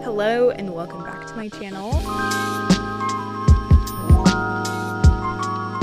Hello and welcome back to my channel.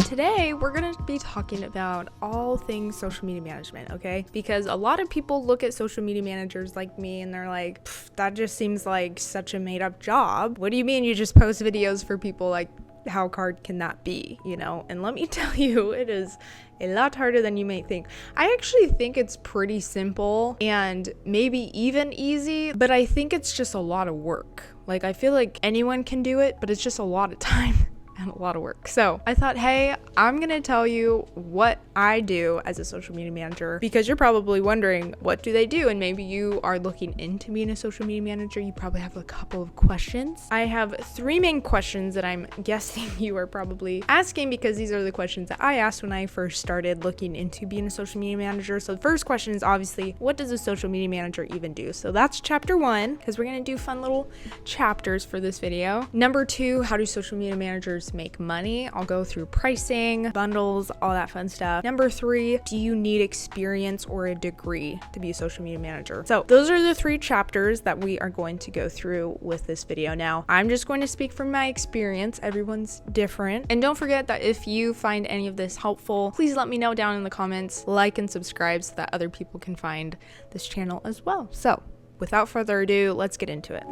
Today we're going to be talking about all things social media management, okay? Because a lot of people look at social media managers like me and they're like, that just seems like such a made up job. What do you mean you just post videos for people? Like, how hard can that be, you know? And let me tell you, it is a lot harder than you may think. I actually think it's pretty simple and maybe even easy, but I think it's just a lot of work. Like, I feel like anyone can do it, but it's just a lot of time and a lot of work. So I thought, hey, I'm gonna tell you what I do as a social media manager, because you're probably wondering, what do they do? And maybe you are looking into being a social media manager. You probably have a couple of questions. I have 3 main questions that I'm guessing you are probably asking, because these are the questions that I asked when I first started looking into being a social media manager. So the first question is obviously, what does a social media manager even do? So that's chapter 1, because we're gonna do fun little chapters for this video. Number 2, how do social media managers make money? I'll go through pricing, bundles, all that fun stuff. Number 3, do you need experience or a degree to be a social media manager? So those are the 3 chapters that we are going to go through with this video. Now, I'm just going to speak from my experience. Everyone's different. And don't forget that if you find any of this helpful, please let me know down in the comments, like and subscribe so that other people can find this channel as well. So without further ado, let's get into it.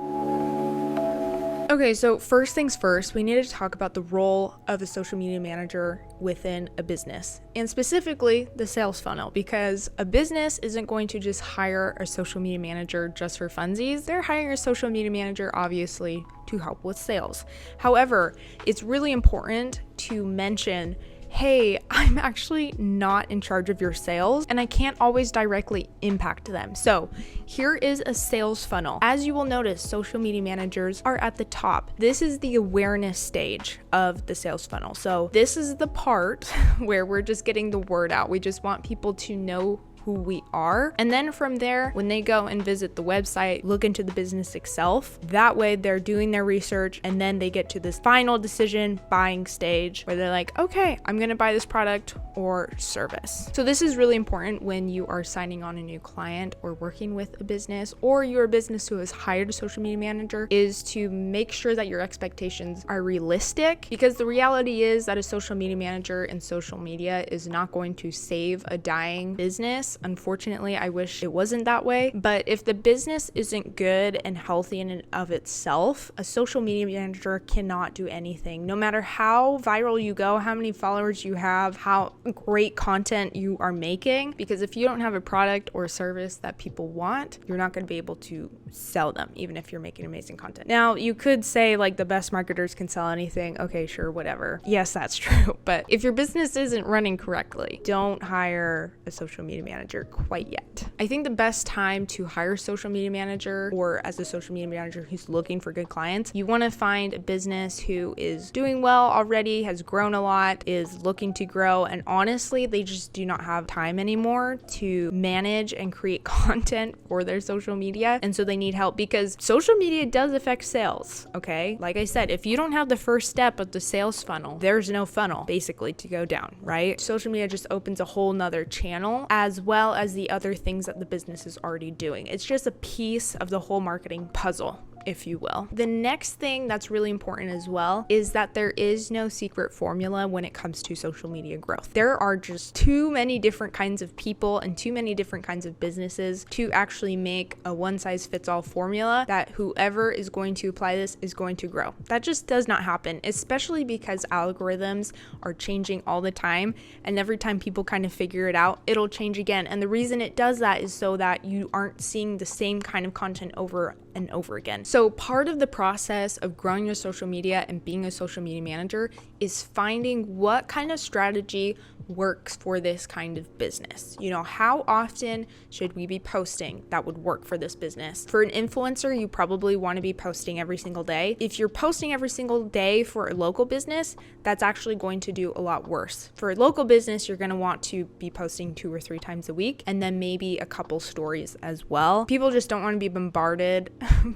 Okay, so first things first, we need to talk about the role of a social media manager within a business, and specifically the sales funnel, because a business isn't going to just hire a social media manager just for funsies. They're hiring a social media manager, obviously, to help with sales. However, it's really important to mention, hey, I'm actually not in charge of your sales and I can't always directly impact them. So here is a sales funnel. As you will notice, social media managers are at the top. This is the awareness stage of the sales funnel. So this is the part where we're just getting the word out. We just want people to know who we are. And then from there, when they go and visit the website, look into the business itself, that way they're doing their research and then they get to this final decision buying stage where they're like, okay, I'm gonna buy this product or service. So this is really important when you are signing on a new client or working with a business, or you're a business who has hired a social media manager, is to make sure that your expectations are realistic, because the reality is that a social media manager in social media is not going to save a dying business. Unfortunately, I wish it wasn't that way. But if the business isn't good and healthy in and of itself, a social media manager cannot do anything. No matter how viral you go, how many followers you have, how great content you are making, because if you don't have a product or service that people want, you're not going to be able to sell them, even if you're making amazing content. Now, you could say like the best marketers can sell anything. Okay, sure, whatever. Yes, that's true. But if your business isn't running correctly, don't hire a social media manager quite yet. I think the best time to hire a social media manager, or as a social media manager who's looking for good clients, you want to find a business who is doing well already, has grown a lot, is looking to grow, and honestly, they just do not have time anymore to manage and create content for their social media. And so they need help, because social media does affect sales, okay? Like I said, if you don't have the first step of the sales funnel, there's no funnel basically to go down, right? Social media just opens a whole nother channel, as well as the other things that the business is already doing. It's just a piece of the whole marketing puzzle, if you will. The next thing that's really important as well is that there is no secret formula when it comes to social media growth. There are just too many different kinds of people and too many different kinds of businesses to actually make a one-size-fits-all formula that whoever is going to apply this is going to grow. That just does not happen, especially because algorithms are changing all the time, and every time people kind of figure it out, it'll change again. And the reason it does that is so that you aren't seeing the same kind of content over and over again. So part of the process of growing your social media and being a social media manager is finding what kind of strategy works for this kind of business. You know, how often should we be posting that would work for this business? For an influencer, you probably want to be posting every single day. If you're posting every single day for a local business, that's actually going to do a lot worse. For a local business, you're going to want to be posting 2 or 3 times a week, and then maybe a couple stories as well. People just don't want to be bombarded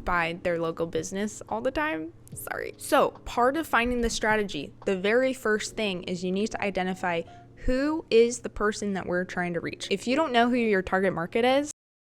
by their local business all the time. Sorry. So part of finding the strategy, the very first thing is you need to identify who is the person that we're trying to reach. If you don't know who your target market is,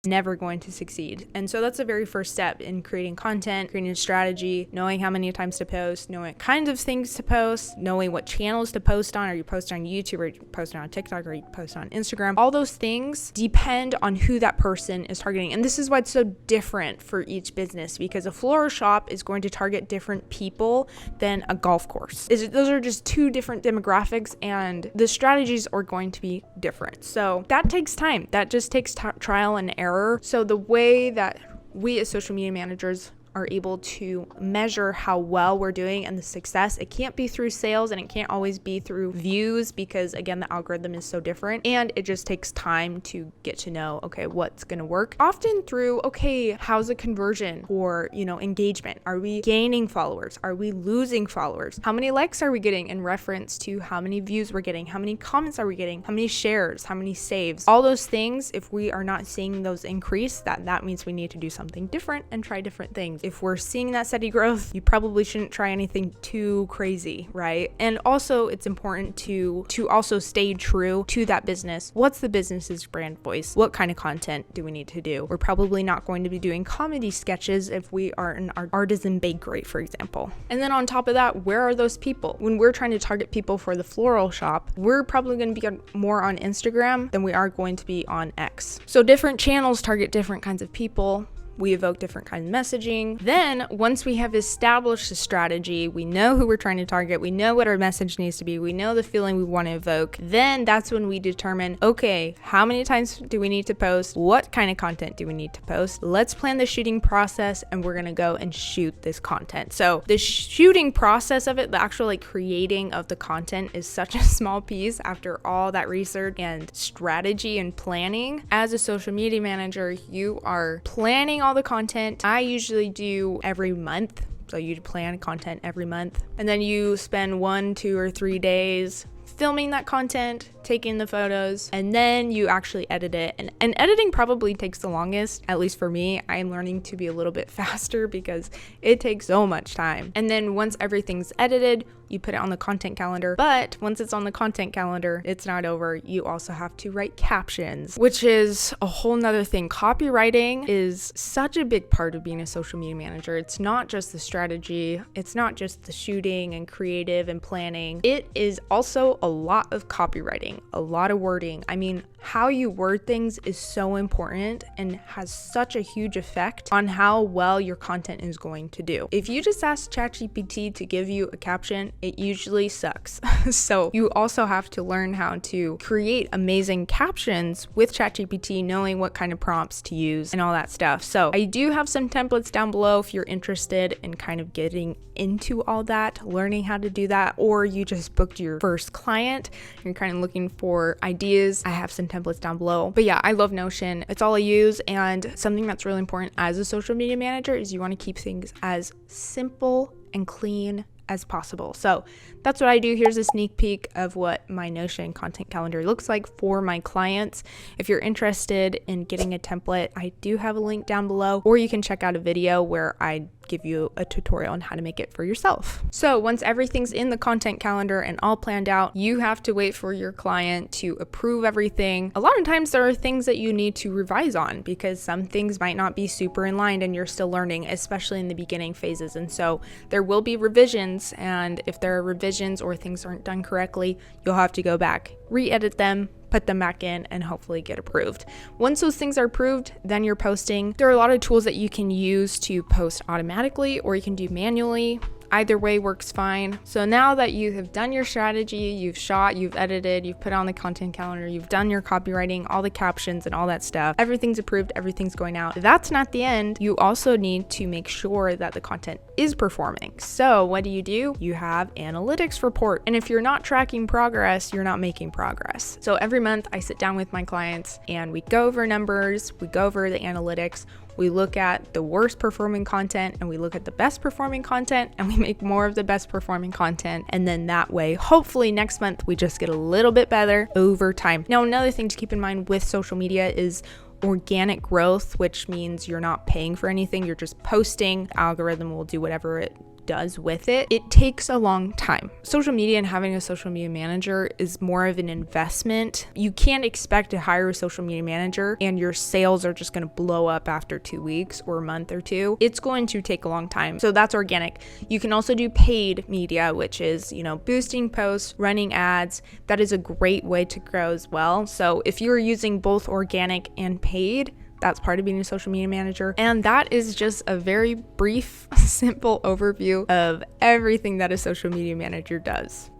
never going to succeed. And so that's the very first step in creating content, creating a strategy, knowing how many times to post, knowing what kinds of things to post, knowing what channels to post on. Are you posting on YouTube, or are you posting on TikTok, or are you posting on Instagram? All those things depend on who that person is targeting. And this is why it's so different for each business, because a floral shop is going to target different people than a golf course. Those are just two different demographics, and the strategies are going to be different. So that takes time. That just takes trial and error. So the way that we as social media managers are able to measure how well we're doing and the success, it can't be through sales, and it can't always be through views, because again, the algorithm is so different, and it just takes time to get to know, okay, what's going to work. Often through, okay, how's the conversion, or, engagement? Are we gaining followers? Are we losing followers? How many likes are we getting in reference to how many views we're getting? How many comments are we getting? How many shares? How many saves? All those things, if we are not seeing those increase, that means we need to do something different and try different things. If we're seeing that steady growth, you probably shouldn't try anything too crazy, right? And also, it's important to also stay true to that business. What's the business's brand voice? What kind of content do we need to do? We're probably not going to be doing comedy sketches if we are an artisan bakery, for example. And then on top of that, where are those people? When we're trying to target people for the floral shop, we're probably going to be more on Instagram than we are going to be on X. So different channels target different kinds of people. We evoke different kinds of messaging. Then once we have established a strategy, we know who we're trying to target, we know what our message needs to be, we know the feeling we want to evoke, then that's when we determine, okay, how many times do we need to post? What kind of content do we need to post? Let's plan the shooting process, and we're going to go and shoot this content. So the shooting process of it, the actual creating of the content, is such a small piece after all that research and strategy and planning. As a social media manager, you are planning all the content. I usually do every month. So you plan content every month, and then you spend 1, 2, or 3 days filming that content, taking the photos, and then you actually edit it. And editing probably takes the longest, at least for me. I am learning to be a little bit faster because it takes so much time. And then once everything's edited, you put it on the content calendar. But once it's on the content calendar, it's not over. You also have to write captions, which is a whole nother thing. Copywriting is such a big part of being a social media manager. It's not just the strategy. It's not just the shooting and creative and planning. It is also a lot of copywriting, a lot of wording. I mean, how you word things is so important and has such a huge effect on how well your content is going to do. If you just ask ChatGPT to give you a caption, it usually sucks. So you also have to learn how to create amazing captions with ChatGPT, knowing what kind of prompts to use and all that stuff. So I do have some templates down below if you're interested in kind of getting into all that, learning how to do that, or you just booked your first client, you're kind of looking for ideas. I have some templates down below. But yeah, I love Notion. It's all I use. And something that's really important as a social media manager is you want to keep things as simple and clean as possible. So that's what I do. Here's a sneak peek of what my Notion content calendar looks like for my clients. If you're interested in getting a template, I do have a link down below, or you can check out a video where I give you a tutorial on how to make it for yourself. So once everything's in the content calendar and all planned out, you have to wait for your client to approve everything. A lot of times there are things that you need to revise on because some things might not be super in line and you're still learning, especially in the beginning phases. And so there will be revisions, and if there are revisions or things aren't done correctly, you'll have to go back, re-edit them, put them back in, and hopefully get approved. Once those things are approved, then you're posting. There are a lot of tools that you can use to post automatically, or you can do manually. Either way works fine. So now that you have done your strategy, you've shot, you've edited, you've put on the content calendar, you've done your copywriting, all the captions and all that stuff, everything's approved, everything's going out. That's not the end. You also need to make sure that the content is performing. So what do? You have analytics report. And if you're not tracking progress, you're not making progress. So every month I sit down with my clients and we go over numbers, we go over the analytics. We look at the worst performing content and we look at the best performing content, and we make more of the best performing content. And then that way, hopefully next month, we just get a little bit better over time. Now, another thing to keep in mind with social media is organic growth, which means you're not paying for anything. You're just posting. The algorithm will do whatever it does with it, it takes a long time. Social media and having a social media manager is more of an investment. You can't expect to hire a social media manager and your sales are just going to blow up after 2 weeks or a month or two. It's going to take a long time. So that's organic. You can also do paid media, which is, boosting posts, running ads. That is a great way to grow as well. So if you're using both organic and paid, that's part of being a social media manager. And that is just a very brief, simple overview of everything that a social media manager does.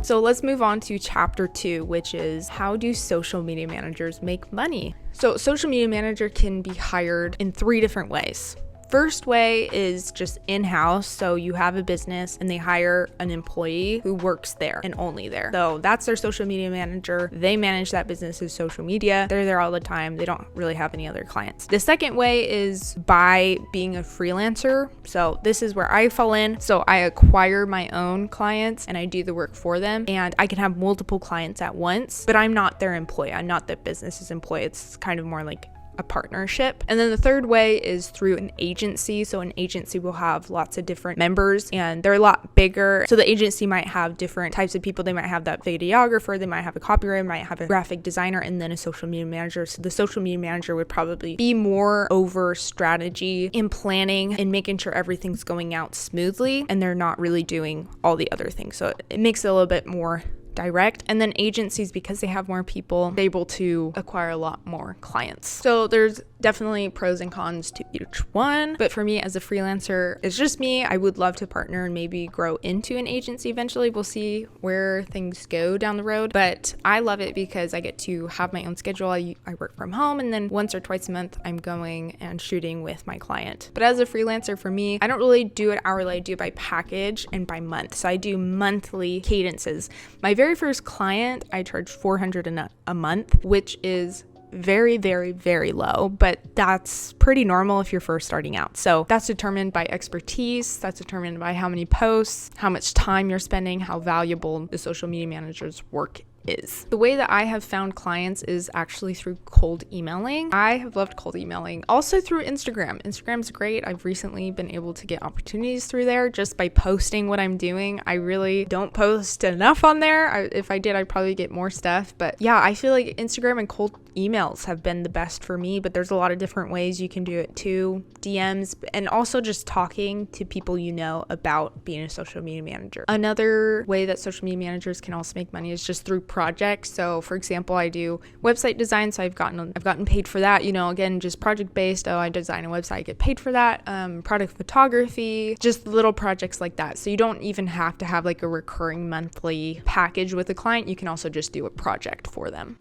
So let's move on to chapter 2, which is how do social media managers make money? So social media manager can be hired in 3 different ways. First way is just in-house. So you have a business and they hire an employee who works there and only there. So that's their social media manager. They manage that business's social media. They're there all the time. They don't really have any other clients. The second way is by being a freelancer. So this is where I fall in. So I acquire my own clients and I do the work for them. And I can have multiple clients at once, but I'm not their employee. I'm not the business's employee. It's kind of more like a partnership. And then the third way is through an agency. So an agency will have lots of different members and they're a lot bigger. So the agency might have different types of people. They might have that videographer, they might have a copywriter, might have a graphic designer, and then a social media manager. So the social media manager would probably be more over strategy and planning and making sure everything's going out smoothly and they're not really doing all the other things. So it makes it a little bit more direct. And then agencies, because they have more people, they're able to acquire a lot more clients. So there's definitely pros and cons to each one. But for me as a freelancer, it's just me. I would love to partner and maybe grow into an agency eventually. We'll see where things go down the road. But I love it because I get to have my own schedule. I work from home and then once or twice a month, I'm going and shooting with my client. But as a freelancer, for me, I don't really do it hourly. I do it by package and by month. So I do monthly cadences. My very first client, I charged $400 a month, which is very, very, very low, but that's pretty normal if you're first starting out. So that's determined by expertise. That's determined by how many posts, how much time you're spending, how valuable the social media manager's work is. The way that I have found clients is actually through cold emailing. I have loved cold emailing. Also through Instagram. Instagram's great. I've recently been able to get opportunities through there just by posting what I'm doing. I really don't post enough on there. If I did, I'd probably get more stuff. But yeah, I feel like Instagram and cold emails have been the best for me, but there's a lot of different ways you can do it too. DMs, and also just talking to people you know about being a social media manager. Another way that social media managers can also make money is just through projects. So for example, I do website design, so I've gotten paid for that, again, just project based. I design a website, I get paid for that. Product photography, just little projects like that. So you don't even have to have like a recurring monthly package with a client. You can also just do a project for them.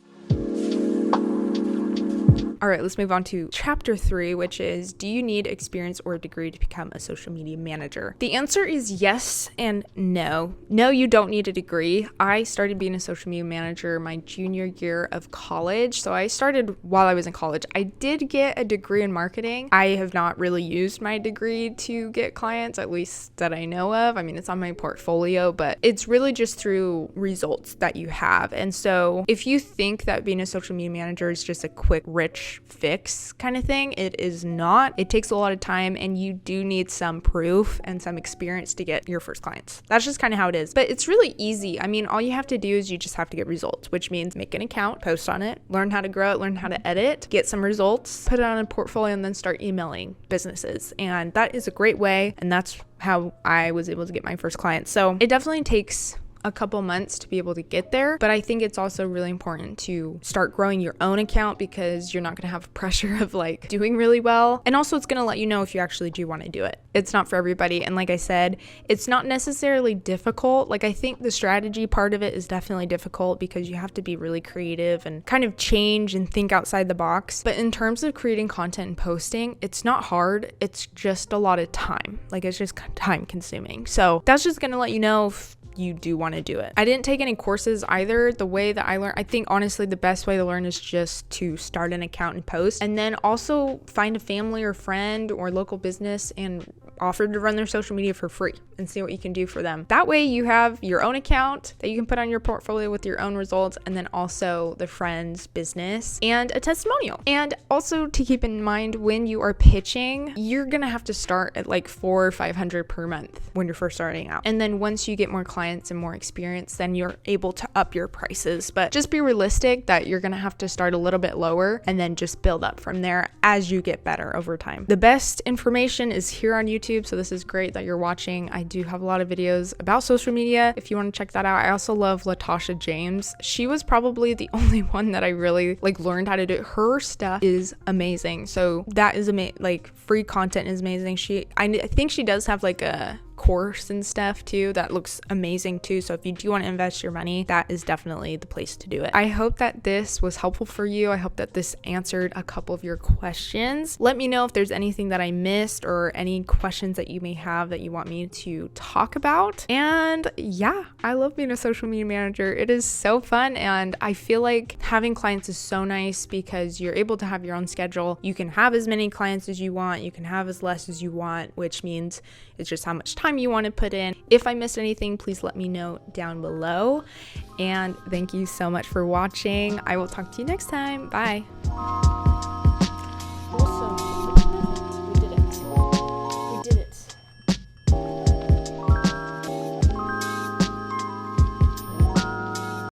All right, let's move on to chapter 3, which is, do you need experience or a degree to become a social media manager? The answer is yes and no. No, you don't need a degree. I started being a social media manager my junior year of college. So I started while I was in college. I did get a degree in marketing. I have not really used my degree to get clients, at least that I know of. I mean, it's on my portfolio, but it's really just through results that you have. And so if you think that being a social media manager is just a quick, rich fix kind of thing, it is not. It takes a lot of time and you do need some proof and some experience to get your first clients. That's just kind of how it is. But it's really easy. I mean, all you have to do is you just have to get results, which means make an account, post on it, learn how to grow it, learn how to edit, get some results, put it on a portfolio, and then start emailing businesses. And that is a great way. And that's how I was able to get my first clients. So it definitely takes a couple months to be able to get there. But I think it's also really important to start growing your own account because you're not going to have pressure of like doing really well. And also it's going to let you know if you actually do want to do it. It's not for everybody. And like I said, it's not necessarily difficult. Like I think the strategy part of it is definitely difficult because you have to be really creative and kind of change and think outside the box. But in terms of creating content and posting, it's not hard. It's just a lot of time. Like it's just time consuming. So that's just going to let you know if you do want to do it. I didn't take any courses either. The way that I learned, I think honestly the best way to learn is just to start an account and post, and then also find a family or friend or local business and offer to run their social media for free and see what you can do for them. That way you have your own account that you can put on your portfolio with your own results, and then also the friend's business and a testimonial. And also to keep in mind, when you are pitching, you're gonna have to start at like $400 or $500 per month when you're first starting out. And then once you get more clients and more experience, then you're able to up your prices. But just be realistic that you're gonna have to start a little bit lower and then just build up from there as you get better over time. The best information is here on YouTube, so this is great that you're watching. I do have a lot of videos about social media if you want to check that out. I also love Latasha James. She was probably the only one that I really like learned how to do. Her stuff is amazing. So that is like free content is amazing. I think she does have like a course and stuff too that looks amazing too. So if you do want to invest your money, that is definitely the place to do it. I hope that this was helpful for you. I hope that this answered a couple of your questions. Let me know if there's anything that I missed or any questions that you may have that you want me to talk about. And yeah, I love being a social media manager. It is so fun, and I feel like having clients is so nice because you're able to have your own schedule. You can have as many clients as you want, you can have as less as you want, which means it's just how much time you want to put in. If I missed anything, please let me know down below. And thank you so much for watching. I will talk to you next time. Bye.